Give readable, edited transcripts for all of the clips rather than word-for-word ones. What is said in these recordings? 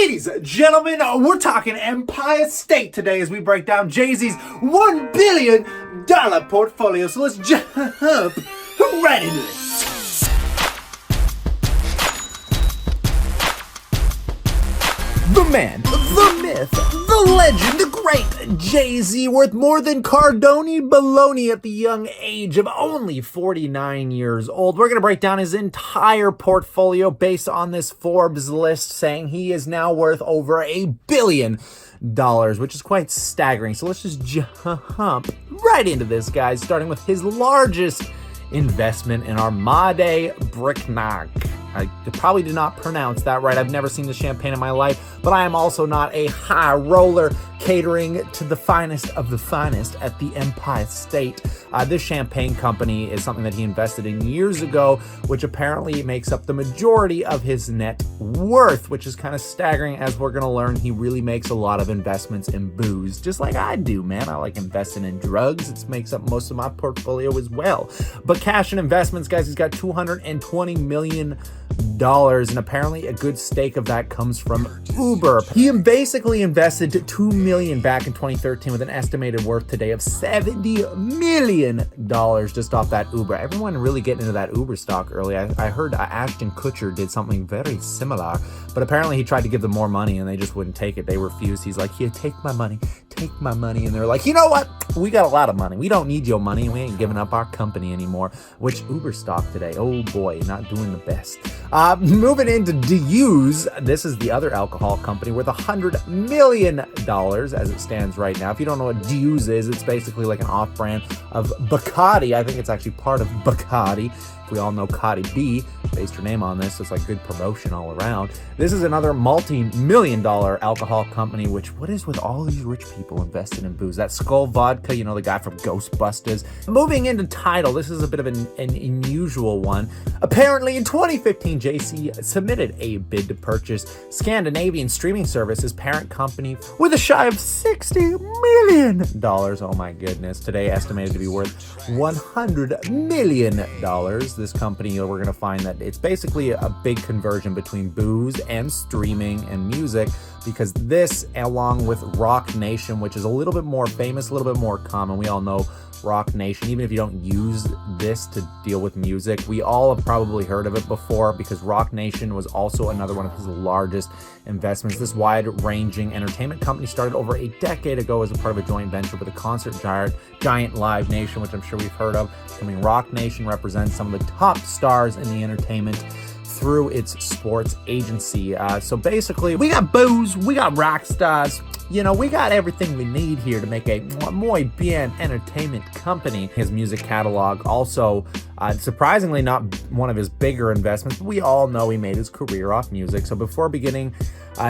Ladies and gentlemen, we're talking Empire State today as we break down Jay-Z's $1 billion portfolio. So let's jump right into it. The man, the myth, the legend, the great Jay-Z, worth more than Cardoni Baloney at the young age of only 49 years old. We're going to break down his entire portfolio based on this Forbes list, saying he is now worth over $1 billion, which is quite staggering. So let's just jump right into this, guys, starting with his largest investment in Armade Bricnac. I probably did not pronounce that right. I've never seen the champagne in my life, but I am also not a high roller catering to the finest of the finest at the Empire State. This champagne company is something that he invested in years ago, which apparently makes up the majority of his net worth, which is kind of staggering. As we're going to learn, he really makes a lot of investments in booze, just like I do, man. I like investing in drugs. It makes up most of my portfolio as well. But cash and investments, guys, he's got $220 million, and apparently a good stake of that comes from Uber. He basically invested $2 million back in 2013 with an estimated worth today of $70 million just off that Uber. Everyone really getting into that Uber stock early. I heard Ashton Kutcher did something very similar, but apparently he tried to give them more money and they just wouldn't take it. They refused. He's like, here, take my money. And they're like, you know what? We got a lot of money. We don't need your money. We ain't giving up our company anymore. Which Uber stock today, oh boy, not doing the best. Moving into Deuse, this is the other alcohol company worth $100 million as it stands right now. If you don't know what Deuse is, it's basically like an off-brand of Bacardi. I think it's actually part of Bacardi. We all know Cardi B based her name on this, so it's like good promotion all around. This is another multi-million-dollar alcohol company, which, what is with all these rich people invested in booze? That Skull Vodka, you know, the guy from Ghostbusters. Moving into Tidal, this is a bit of an unusual one. Apparently, in 2015, Jay-Z submitted a bid to purchase Scandinavian streaming service, his parent company, with a shy of $60 million. Oh my goodness. Today, estimated to be worth $100 million. This company, we're going to find that it's basically a big conversion between booze and streaming and music, because this, along with Rock Nation, which is a little bit more famous, a little bit more common. We all know Rock Nation, even if you don't use this to deal with music, we all have probably heard of it before, because Rock Nation was also another one of his largest investments. This wide-ranging entertainment company started over a decade ago as a part of a joint venture with a concert giant Live Nation, which I'm sure we've heard of. I mean, Rock Nation represents some of the top stars in the entertainment through its sports agency. So basically, we got booze, we got rock stars. You know, we got everything we need here to make a muy bien entertainment company. His music catalog also, surprisingly, not one of his bigger investments, but we all know he made his career off music. So before beginning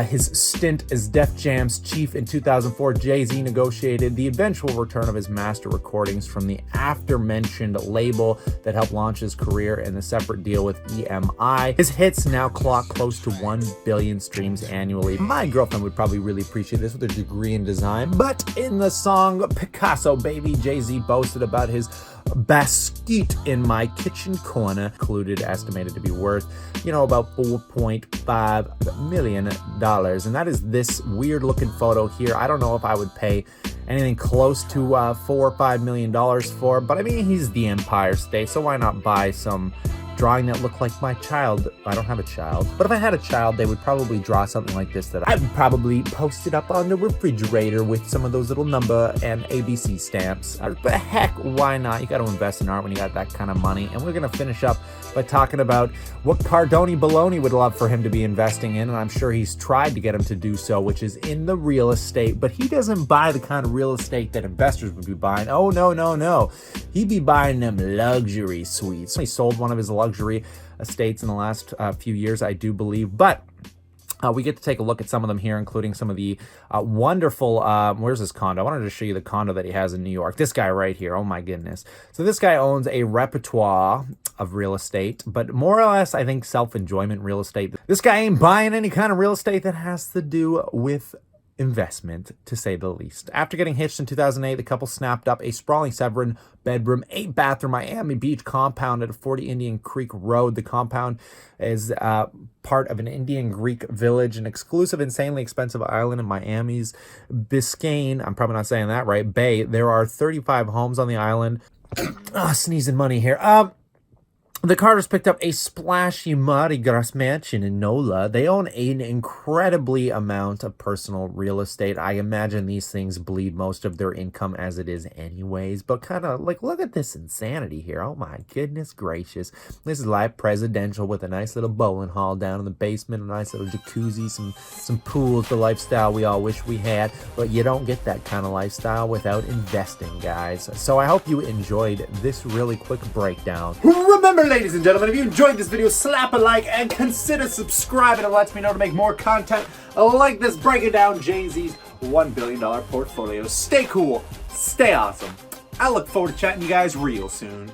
his stint as Def Jam's chief in 2004, Jay-Z negotiated the eventual return of his master recordings from the after-mentioned label that helped launch his career in the separate deal with EMI. His hits now clock close to 1 billion streams annually. My girlfriend would probably really appreciate this with a degree in design, but in the song Picasso Baby, Jay-Z boasted about his basket in my kitchen corner, included, estimated to be worth, you know, about $4.5 million. And that is this weird looking photo here. I don't know if I would pay anything close to $4 or $5 million for, but I mean, he's the Empire State, so why not buy some drawing that looked like my child? I don't have a child, but if I had a child, they would probably draw something like this that I would probably post it up on the refrigerator with some of those little number and ABC stamps. But heck, why not? You got to invest in art when you got that kind of money. And we're going to finish up by talking about what Cardoni Baloney would love for him to be investing in, and I'm sure he's tried to get him to do so, which is in the real estate, but he doesn't buy the kind of real estate that investors would be buying. Oh, no. He'd be buying them luxury suites. He sold one of his luxury estates in the last few years, I do believe, but we get to take a look at some of them here, including some of the wonderful, where's this condo? I wanted to show you the condo that he has in New York. This guy right here, oh my goodness. So this guy owns a repertoire of real estate, but more or less, I think, self-enjoyment real estate. This guy ain't buying any kind of real estate that has to do with investment, to say the least. After getting hitched in 2008, the couple snapped up a sprawling 7-bedroom, 8-bathroom Miami Beach compound at 40 Indian Creek Road. The compound is part of an Indian Greek village, an exclusive, insanely expensive island in Miami's Biscayne, I'm probably not saying that right, Bay. There are 35 homes on the island. Sneezing money here. The Carters picked up a splashy Mardi Gras mansion in NOLA. They own an incredibly amount of personal real estate. I imagine these things bleed most of their income as it is anyways. But kind of like, look at this insanity here. Oh my goodness gracious. This is life presidential with a nice little bowling hall down in the basement, a nice little jacuzzi, some pools, the lifestyle we all wish we had. But you don't get that kind of lifestyle without investing, guys. So I hope you enjoyed this really quick breakdown. Remember, ladies and gentlemen, if you enjoyed this video, slap a like and consider subscribing. It lets me know to make more content like this, breaking down Jay-Z's $1 billion portfolio. Stay cool, stay awesome. I look forward to chatting to you guys real soon.